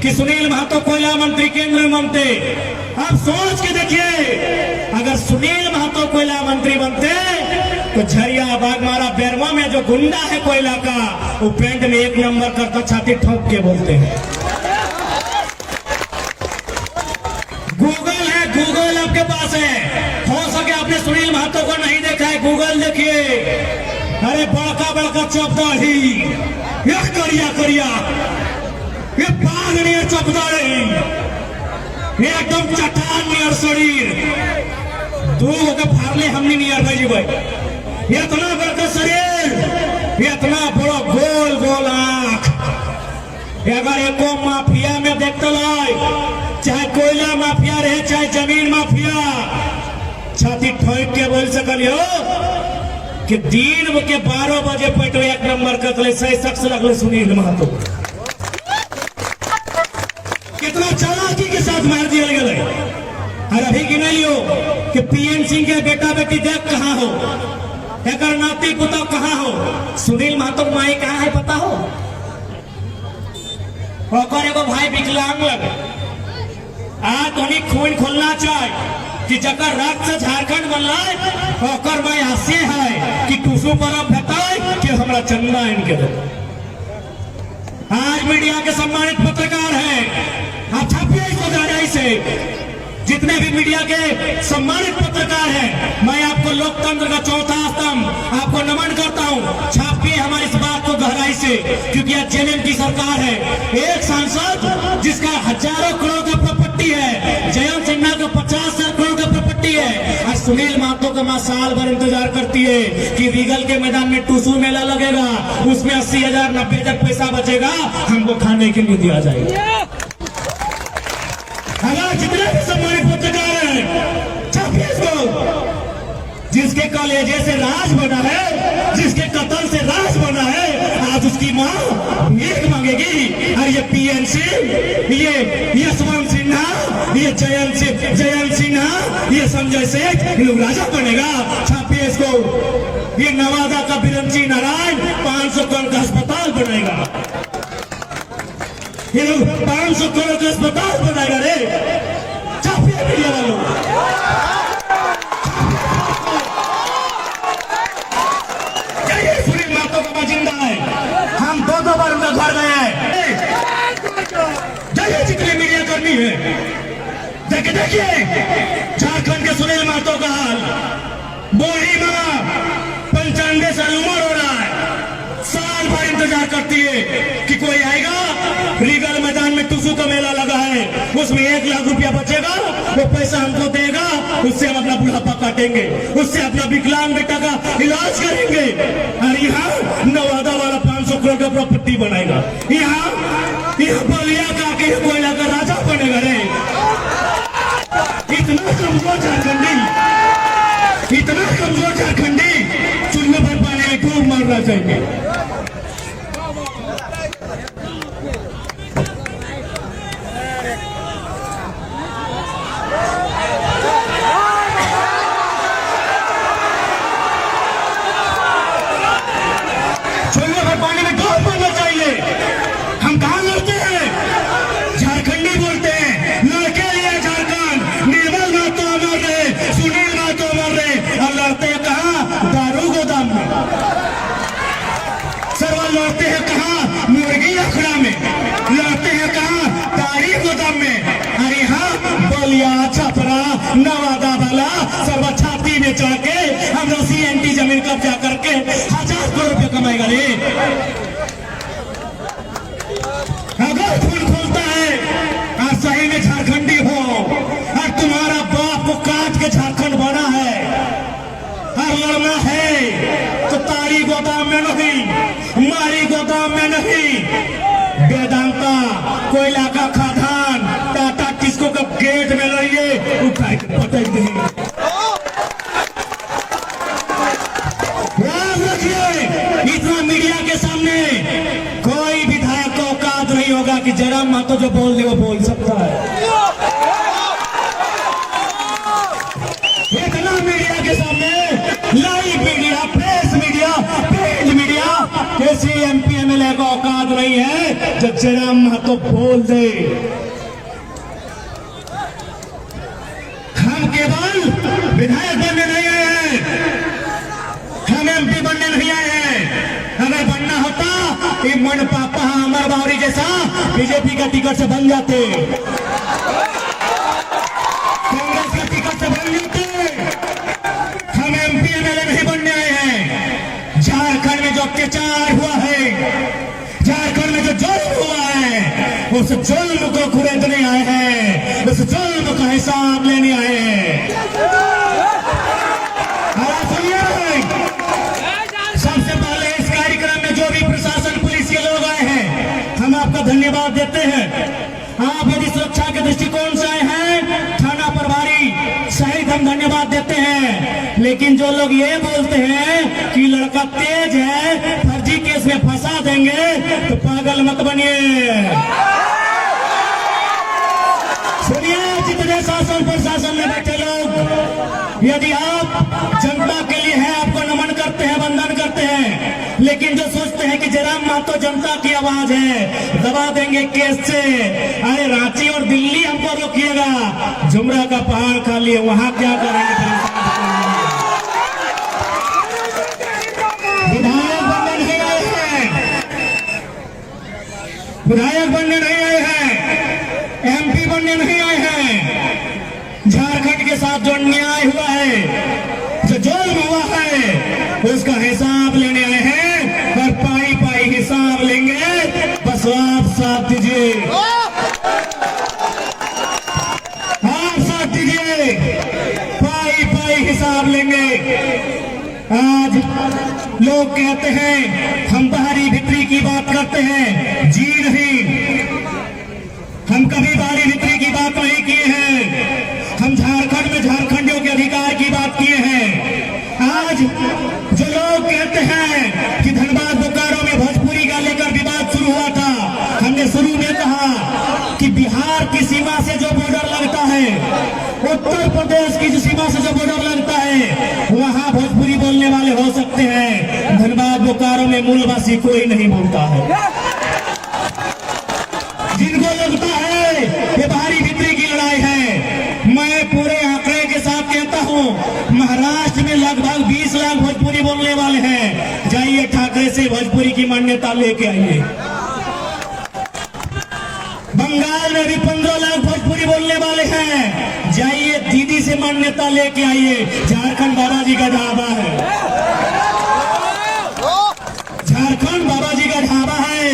कि सुनील महतो कोयला मंत्री केंद्र में बनते? आप सोच के देखिए, अगर सुनील महतो कोयला मंत्री बनते तो झरिया बागमारा बेरवा में जो गुंडा है कोयला का, वो पेंट में 1 नंबर करता, छाती ठोक के बोलते हैं। गूगल है, गूगल आपके पास है, हो सके आपने सुनील महतो को नहीं देखा है, गूगल देखिए। अरे बड़का बड़का चौपदारी, यह करिया करिया, ये बाघ नहीं चौपदारी, ये एकदम चट्टान नियर शरीर, दूर के फाड़ले हमने नियर भाई भाई, इतना बड़का शरीर, इतना बड़ा गोल गोल आंख। अगर एको माफिया में देखते लाई, चाहे कोयला माफिया रहे चाहे जमीन माफिया, छाती ठोक के बोल सकलियो कि दिन के 12 बजे पैटो 1 नंबर कतले सही शख्स लगले सुनील महतो। कितना चालाकी के साथ मार दिया गया। और अभी की नहीं हो कि पीएन सिंह के बेटा बेटी देख कहां हो, एक नाती पुता कहां हो, सुनील महतो माई कहां है पता हो? और एगो भाई विकलांग लगे। आज उन्हीं खून खोलना चाहिए कि जकर रक्त से झारखंड बनला और भाई हास्य है कि टूसू पर बताए कि हमारा चंदा इनके दो। आज मीडिया के सम्मानित पत्रकार हैं, आप छापिए इसको जानाई से। जितने भी मीडिया के सम्मानित पत्रकार हैं, मैं आपको लोकतंत्र का चौथा स्तंभ आपको नमन करता हूं। छापिए हमारी इस बात को गहराई से, क्योंकि आज जेएमएम की सरकार है। एक सांसद जिसका हजारों करोड़ का प्रॉपर्टी है, जयंत सिन्हा का 50 करोड़ का प्रॉपर्टी है, आज सुनील महतो का मां साल भर इंतजार करती है कि रीगल के मैदान में टूसू मेला लगेगा, उसमें 80,000 90,000 पैसा बचेगा, हमको खाने के लिए दिया जाएगा। जितने भी सम्मानित पत्रकार हैं, छापिए इसको। जिसके कलेजे से राज बना है, जिसके कत्ल से राज बना है, आज उसकी मां जयंत सिंह, ये यशवंत सिन्हा, ये जयंत सिन्हा, ये संजय सेठ, ये लोग राजा बनेगा। छापिए इसको। ये नवादा का बिरंची नारायण 500 करोड़ का अस्पताल बनाएगा। ये लोग 500 करोड़ का अस्पताल बनाएगा रे। छापिए मीडिया वालों। सुनील महतो का जिंदा है। हम दो बार उनका घर गए हैं। जाइए जितने मीडिया कर्मी है, देखिए झारखंड के सुनील महतो का हाल। बूढ़ी माँ 95 साल उम्र हो रहा है, साल भर इंतजार करती है कि कोई आएगा। रीगल मैदान में टुसू का मेला लगा है, उसमें 1 लाख रुपया बचेगा, वो पैसा हमको देगा, उससे हम अपना बुढ़ापा काटेंगे, उससे अपना विकलांग बेटा का इलाज करेंगे। और यहाँ नवादा वाला 500 करोड़ का प्रॉपर्टी बनाएगा। यहाँ बलिया का के कोयला का राजा बनेगा रे। इतना कमजोर झारखंडी, इतना कमजोर झारखंडी चुल्लू भर पानी में डूब मरना चाहिए। चुल्लू भर पानी में डूब मरना चाहिए। हम कहाँ लड़ते हैं? झारखंडी बोलते हैं, लड़के लिए झारखंड। निर्मल महतो अमर रहे, सुनील महतो अमर रहे, और लड़ते हैं कहाँ? दारू गोदाम में। सरवा लड़ते हैं कहाँ? मुर्गी अखड़ा में। लड़ते हैं कहाँ? तारी गोदाम में। और यहाँ बलिया छपरा नवादा वाला सरवा छाती में चढ़ के हम लोग CNT जमीन कब्जा करके 1000 करोड़ रुपये कमाएगा रे। अगर खून खोलता है और सही में झारखंडी हो, और तुम्हारा बाप को काट के झारखंड बना है, और लड़ना है तो तारी गोदाम में नहीं, मारी गोदाम में नहीं, वेदांता कोयला का खदान टाटा टिस्को का गेट में लड़िए, उठाए के पटक देंगे। याद रखिए, इतना मीडिया के सामने कोई विधायक का औकात नहीं होगा कि जयराम महतो जो बोल दे वो बोल सकता है। इतना मीडिया के सामने, live media, press media, print media, किसी MP MLA का औकात नहीं है जो जयराम महतो बोल दे। हम केवल विधायक बनने नहीं आए हैं, हम MP बनने नहीं आए हैं। अगर बनना होता ये मन पापा अमर बावरी जैसा बीजेपी का टिकट से बन जाते, कांग्रेस का टिकट से बन जाते। हम MP MLA नहीं बनने आए हैं। झारखंड में जो अत्याचार हुआ है, झारखंड में जो जुल्म हुआ है, उस जुल्म को कुरेदने आए हैं, उस जुल्म का हिसाब लेने आए हैं। सबसे पहले इस कार्यक्रम में जो भी प्रशासन पुलिस के लोग आए हैं, हम आपका धन्यवाद देते हैं। आप यदि सुरक्षा के दृष्टिकोण से आए हैं, थाना प्रभारी सहित हम धन्यवाद देते हैं। लेकिन जो लोग ये बोलते हैं कि लड़का तेज है, फर्जी केस में फंसा देंगे, तो पागल मत बनिए। सुनिए, जितने शासन प्रशासन में बैठे लोग, यदि आप जनता के लिए हैं, आपको नमन करते हैं, वंदन करते हैं, लेकिन जो सोचते हैं कि जयराम महतो जनता की आवाज है, दबा देंगे केस से। अरे रांची और दिल्ली हमको रोकिएगा, जुमरा का पहाड़ खाली है, वहां क्या करेंगे? विधायक बनने नहीं आए हैं, विधायक बनने नहीं आए हैं, MP बनने नहीं आए हैं। झारखंड के साथ जो अन्याय हुआ है, जो जुल्म हुआ है, उसका हिसाब लेने आए हैं, और पाई पाई हिसाब लेंगे। बस आप साथ दीजिए, आप साथ दीजिए, पाई पाई हिसाब लेंगे। आज लोग कहते हैं हम बाहरी भीतरी की बात करते हैं, जी नहीं, हम कभी बाहरी भीतरी की बात नहीं किए हैं। हम झारखंड में झारखंडियों के अधिकार की बात किए हैं। आज जो लोग कहते हैं कि धनबाद बोकारो में भोजपुरी का लेकर विवाद शुरू हुआ था, हमने शुरू में कहा बोलते हैं, धनबाद बोकारो में मूलवासी कोई नहीं बोलता है। जिनको लगता है ये बाहरी भीतरी की लड़ाई है, मैं पूरे आंकड़े के साथ कहता हूं, महाराष्ट्र में लगभग 20 लाख भोजपुरी बोलने वाले हैं। जाइए ठाकरे से भोजपुरी की मान्यता लेके आइए। बंगाल में भी 15 लाख भोजपुरी बोलने वाले हैं। जाइए दीदी से मान्यता लेके आइए। झारखंड बाबा जी का ढाबा है, झारखंड बाबा जी का ढाबा है।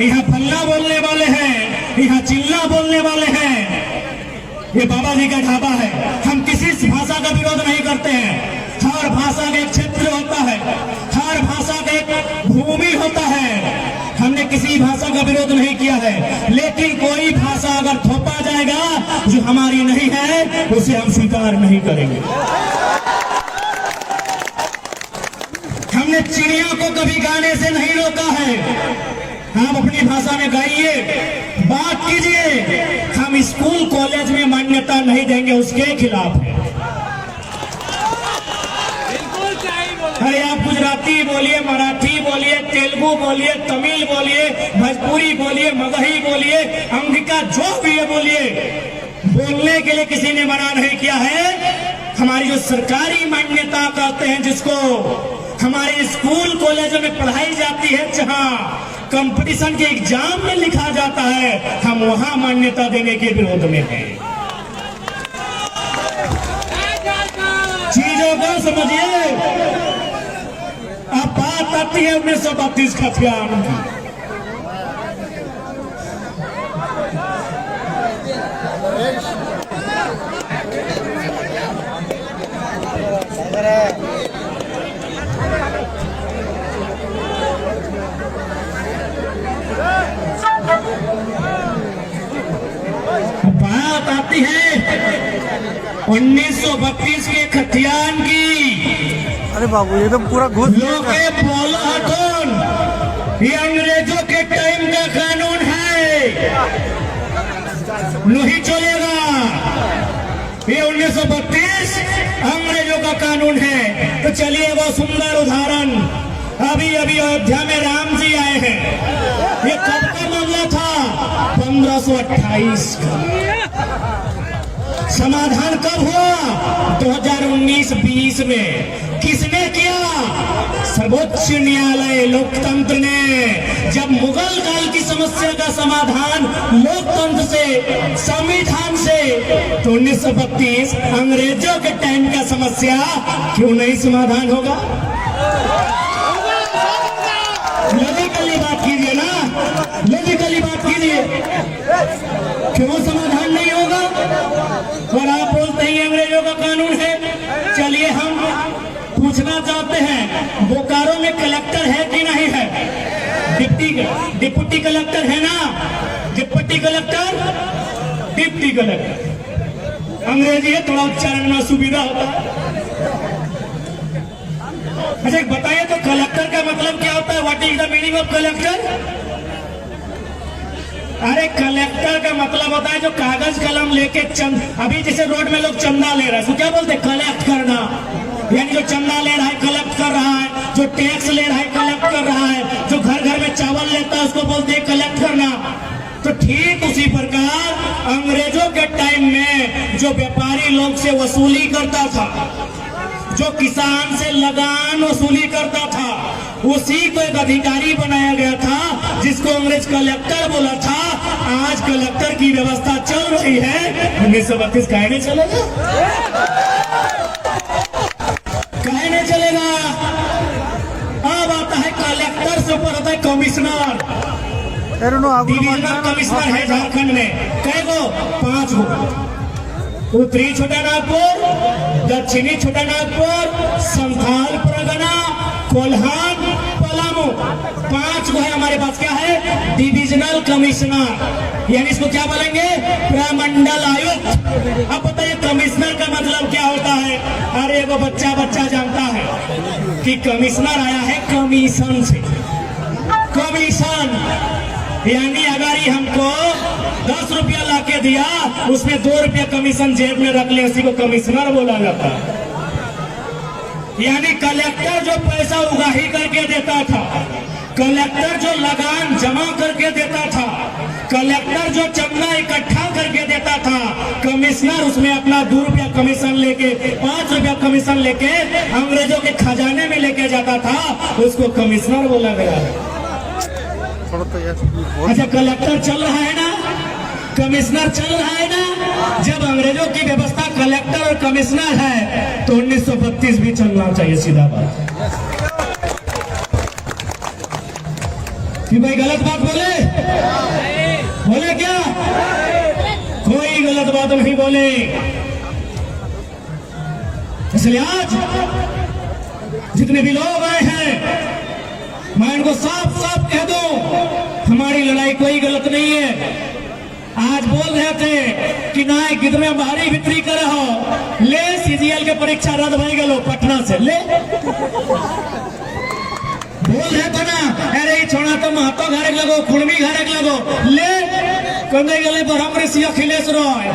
यहाँ फल्ला बोलने वाले हैं, यहाँ चिल्ला बोलने वाले हैं। ये बाबा जी का ढाबा है। हम किसी भाषा का विरोध नहीं करते हैं। हर भाषा का एक क्षेत्र होता है, हर भाषा का एक भूमि होता है। हमने किसी भाषा का विरोध नहीं किया है, लेकिन कोई भाषा अगर थोपा जाएगा जो हमारी नहीं है, उसे हम स्वीकार नहीं करेंगे। हमने चिड़िया को कभी गाने से नहीं रोका है। आप अपनी भाषा में गाइए, बात कीजिए। हम स्कूल कॉलेज में मान्यता नहीं देंगे, उसके खिलाफ है। अरे आप गुजराती बोलिए, मराठी बोलिए, तेलुगु बोलिए, तमिल बोलिए, भोजपुरी बोलिए, मगही बोलिए, अंगिका जो भी है बोलिए, बोलने के लिए किसी ने मना नहीं किया है। हमारी जो सरकारी मान्यता कहते हैं, जिसको हमारे स्कूल कॉलेजों में पढ़ाई जाती है, जहां कंपटीशन के एग्जाम में लिखा जाता है, हम वहां मान्यता देने के विरोध में हैं। चीजों को समझिए। अब बात आती है 1932 खतियान की। बात आती है 1932 के खतियान की। अरे बाबू ये तो पूरा घुस लोगे बोलो हटोन, ये अंग्रेजों के टाइम का कानून है, नहीं चलेगा। ये 1932 अंग्रेजों का कानून है। तो चलिए वो सुंदर उदाहरण, अभी अभी अयोध्या में राम जी आए हैं। ये कब का मामला था? 1528 का। समाधान कब हुआ? 2019-20 में। किसने किया? सर्वोच्च न्यायालय, लोकतंत्र ने। जब मुगल काल की समस्या का समाधान लोकतंत्र से, संविधान से, तो 1932 अंग्रेजों के टाइम का समस्या क्यों नहीं समाधान होगा? लॉजिकली बात कीजिए ना, लॉजिकली बात कीजिए। क्यों समाधान नहीं होगा? और आप बोलते हैं अंग्रेजों का कानून है। चलिए हम पूछना चाहते हैं, बोकारो में कलेक्टर है कि नहीं है? डिप्टी कलेक्टर है ना? डिप्टी कलेक्टर, डिप्टी कलेक्टर अंग्रेजी है, थोड़ा उच्चारण में सुविधा होता है। अच्छा बताइए तो कलेक्टर का मतलब क्या होता है? What is the meaning of collector? अरे कलेक्टर का मतलब होता है जो कागज कलम लेके अभी जैसे रोड में लोग चंदा ले रहा है, तो क्या बोलते हैं? कलेक्ट करना। यानी जो चंदा ले रहा है कलेक्ट कर रहा है, जो टैक्स ले रहा है कलेक्ट कर रहा है, जो घर घर में चावल लेता है उसको बोलते हैं कलेक्ट करना। तो ठीक उसी प्रकार अंग्रेजों के टाइम में जो व्यापारी लोग से वसूली करता था, जो किसान से लगान वसूली करता था, उसी को एक अधिकारी बनाया गया था, जिसको अंग्रेज कलेक्टर बोला था। आज कलेक्टर की व्यवस्था चल रही है। 1932 काहे नहीं चलेगा? काहे नहीं चलेगा? अब आता है कलेक्टर से ऊपर आता है कमिश्नर। डिविजनल कमिश्नर है झारखंड में। कै गो? 5 गो। उत्तरी छोटा नागपुर, दक्षिणी छोटा नागपुर, संथाल परगना, कोल्हान, पलामू, 5 गो है हमारे पास। क्या है? डिविजनल कमिश्नर, यानी इसको क्या बोलेंगे? प्रमंडल आयुक्त। अब बताइए कमिश्नर का मतलब क्या होता है? अरे वो बच्चा जानता है कि कमिश्नर आया है कमीशन से। कमीशन यानी अगर ही हमको 10 रुपया ला के दिया, उसमें 2 रुपया कमीशन जेब में रख ले, उसी को कमिश्नर बोला जाता है। यानी कलेक्टर जो पैसा उगाही करके देता था, कलेक्टर जो लगान जमा करके देता था, कलेक्टर जो चंदा इकट्ठा करके देता था, कमिश्नर उसमें अपना 2 रुपया कमीशन लेके 5 रुपया कमीशन लेके अंग्रेजों के खजाने में लेके जाता था, उसको कमिश्नर बोला गया। अच्छा, कलेक्टर चल रहा है ना, कमिश्नर चल रहा है ना। जब अंग्रेजों की व्यवस्था कलेक्टर और कमिश्नर है तो 1932 भी चलना चाहिए, सीधा बात। कि भाई गलत बात बोले क्या? कोई गलत बात नहीं बोले। इसलिए आज जितने भी लोग आए हैं, मैं इनको साफ साफ कह दूं, हमारी लड़ाई कोई गलत नहीं है। आज बोल रहे थे कि ना कितने भारी बिक्री कर हो, ले सीजीएल के परीक्षा रद्द भई गलो पटना से, ले बोल रहे थे ना, अरे छोड़ा तो महतो घर लगो, कुर्मी घर लगो, ले कंदे गले ब्रह्म ऋषि अखिलेश रॉय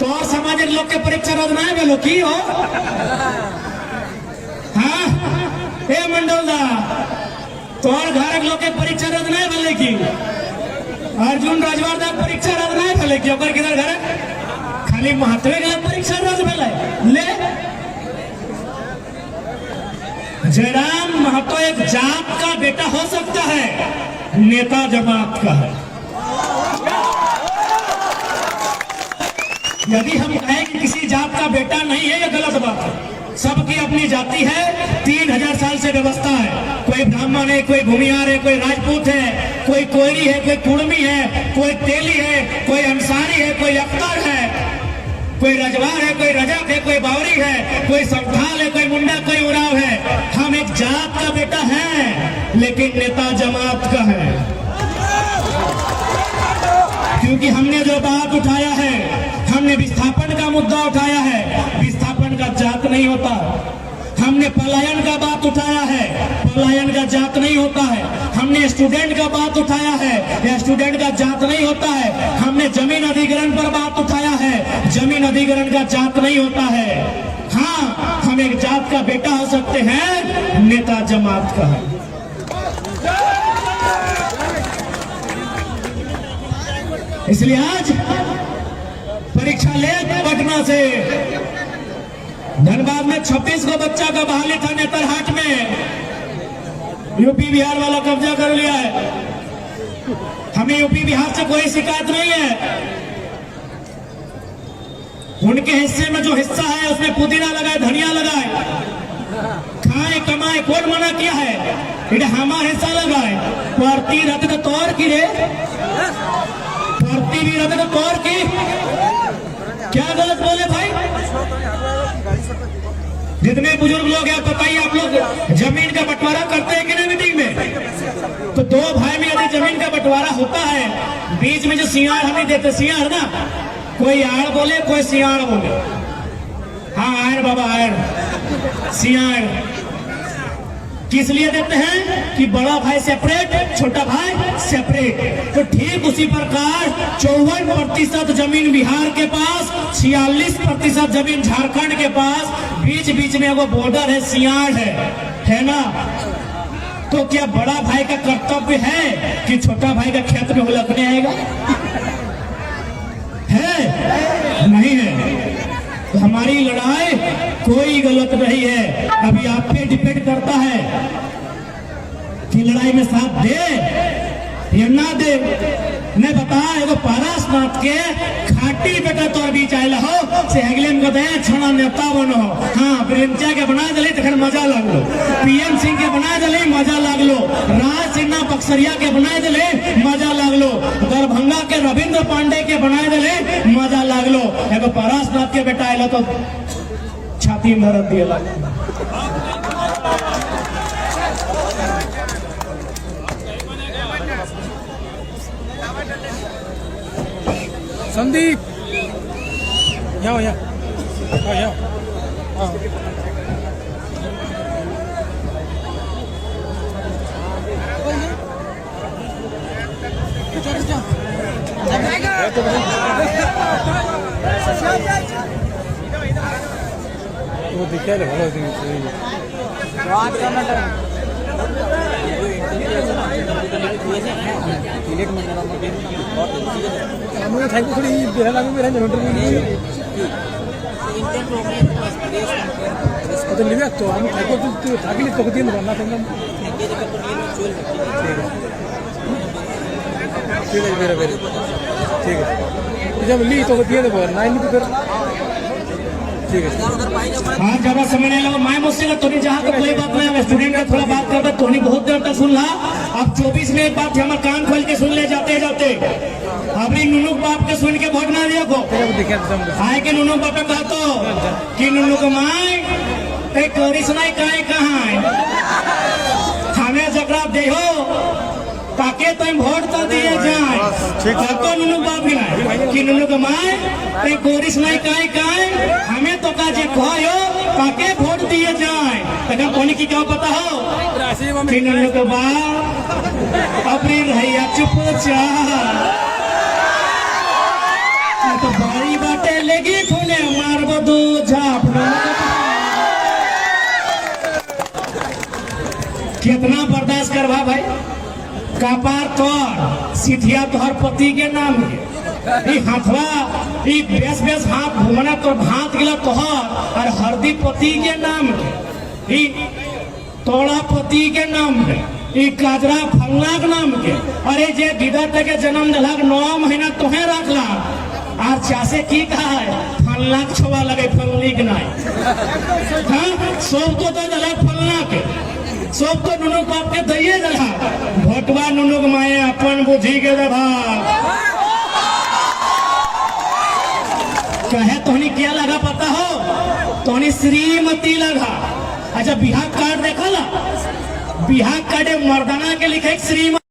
तो और सामाजिक लोग के परीक्षा रद्द ना गलो की हो। हाँ ए मंडल दा तो और घर लोग के परीक्षा रद्द ना भले की, अर्जुन राजवार दा परीक्षा रद्द ना भले की, ओकर किधर घर खाली महत्वे के परीक्षा रद्द भले। ले जयराम महतो एक जात का बेटा हो सकता है, नेता जमात का है। यदि हम कहें कि किसी जात का बेटा नहीं है, यह गलत बात है। सबकी अपनी जाति है, 3000 साल से व्यवस्था है। कोई ब्राह्मण है, कोई भूमिहार है, कोई राजपूत है, कोई कोयरी है, कोई कुर्मी है, कोई तेली है, कोई अंसारी है, कोई अख्तर है, कोई रजवार है, कोई रजक है, कोई बावरी है, कोई संथाल है, कोई मुंडा, कोई उराव है। हम एक जात का बेटा है, लेकिन नेता जमात का है। क्योंकि हमने जो बात उठाया है, हमने विस्थापन का मुद्दा उठाया है, विस्थापन का जात नहीं होता। हमने पलायन का बात उठाया है, पलायन का जात नहीं होता है। हमने स्टूडेंट का बात उठाया है, या स्टूडेंट का जात नहीं होता है। हमने जमीन अधिग्रहण पर बात उठाया है, जमीन अधिग्रहण का जात नहीं होता है। हाँ, हम एक जात का बेटा हो सकते हैं, नेता जमात का है। इसलिए आज परीक्षा ले पटना से धनबाद में 26 को बच्चा का बहाली था, नेतरहाट में यूपी बिहार वाला कब्जा कर लिया है। हमें यूपी बिहार से कोई शिकायत नहीं है। उनके हिस्से में जो हिस्सा है उसमें पुदीना लगाए, धनिया लगाए, खाए कमाए, कौन मना किया है? इधर हमारा हिस्सा लगाए। प्रति रथ तो तौर की रे, प्रति भी रथ तो तौर की, क्या गलत बोले भाई? जितने बुजुर्ग लोग हैं बताइए, आप लोग जमीन का बंटवारा करते हैं कि नहीं मीटिंग में? तो 2 भाई में यदि जमीन का बंटवारा होता है, बीच में जो सियाड़ हमें देते, सियाड़ ना, कोई आड़ बोले, कोई सियाड़ बोले। हाँ आड़ बाबा आड़, सियाड़ किस लिए देते हैं कि बड़ा भाई सेपरेट, छोटा भाई सेपरेट। तो ठीक उसी प्रकार 54% जमीन बिहार के पास, 46% जमीन झारखंड के पास, बीच बीच में वो बॉर्डर है, सियाड़ है ना। तो क्या बड़ा भाई का कर्तव्य है कि छोटा भाई का खेत में उलटने आएगा? है नहीं है। तो हमारी लड़ाई कोई गलत नहीं है। अभी आप पे डिपेंड करता है कि लड़ाई में साथ दे या ना दे। ने बताया एगो पारसनाथ के खाटी बेटा तोर बीच आयल हो से अगले में बताया छोड़ा नेता बनो। हाँ, प्रेमचा के बना दिले तखन मजा लागलो, पीएम सिंह के बना दिले मजा लागलो, राज सिन्हा बक्सरिया के बना दिले मजा लागलो, दरभंगा के रविंद्र पांडे के बना दिले मजा लागलो। एगो पारसनाथ के बेटा आयल तो छाती में दर्द दिया। संदीप यहाँ यहाँ यहाँ वो दिखा ले भलो আমি থাকবো থোড়ি বেলা লাগবে মেরা জনটর তো নিবে তো আমি থাকবো তুই থাকিলি তোকে দিয়ে দেবো না থাকলে ঠিক আছে বেরো বেরো ঠিক আছে जब ली तो दिए देबो ना ली तो फिर ठीक है हाँ ज्यादा समय नहीं लगा मैं मुझसे तो नहीं जहाँ तो कोई बात नहीं है स्टूडेंट का थोड़ा बात करता तो नहीं बहुत देर तक सुन रहा अब 24 मिनट बाद हमारे कान खोल के सुन ले जाते जाते अभी नुनू बाप के सुन के भोट ना दिया को आए के नुनू बाप ने कहा तो कि नुनू को माए ते करिस नहीं काहे कहाँ हमें झगड़ा दे हो ताके तुम वोट तो दिए जाए तो नुनू बाप भी नहीं कि नुनू को माए ते कोरिस नहीं काहे काहे हमें तो काजे कहो ताके वोट दिए जाए तका कोनी की क्या पता हो कि नुनू को बाप अपनी रहिया चुपचाप तो बारी बाटे लेगी खुले मारबो दो झाप कितना बर्दाश्त करवा भाई कपार तोर सिथिया तोहर पति के नाम के हाथवा बेस बेस हाथ घूमना तो हाथ गिला तोहर और हरदी पति के नाम के तोड़ा पति के नाम के काजरा फलना के नाम के अरे जे विदत के जन्म दिलक 9 महीना तोहे रखला और चासे की कहा है फलना छोवा लगे फलनी के नहीं हाँ सब तो दिलक फलना के सब तो नुनू बाप के दइए जला भोटवा नुनू के माए अपन बुझी के दबा कहे तोहनी क्या लगा पता हो तोहनी श्रीमती लगा अच्छा बिहार कार्ड देखा ला बिहार कार्ड मर्दाना के लिखे श्रीमती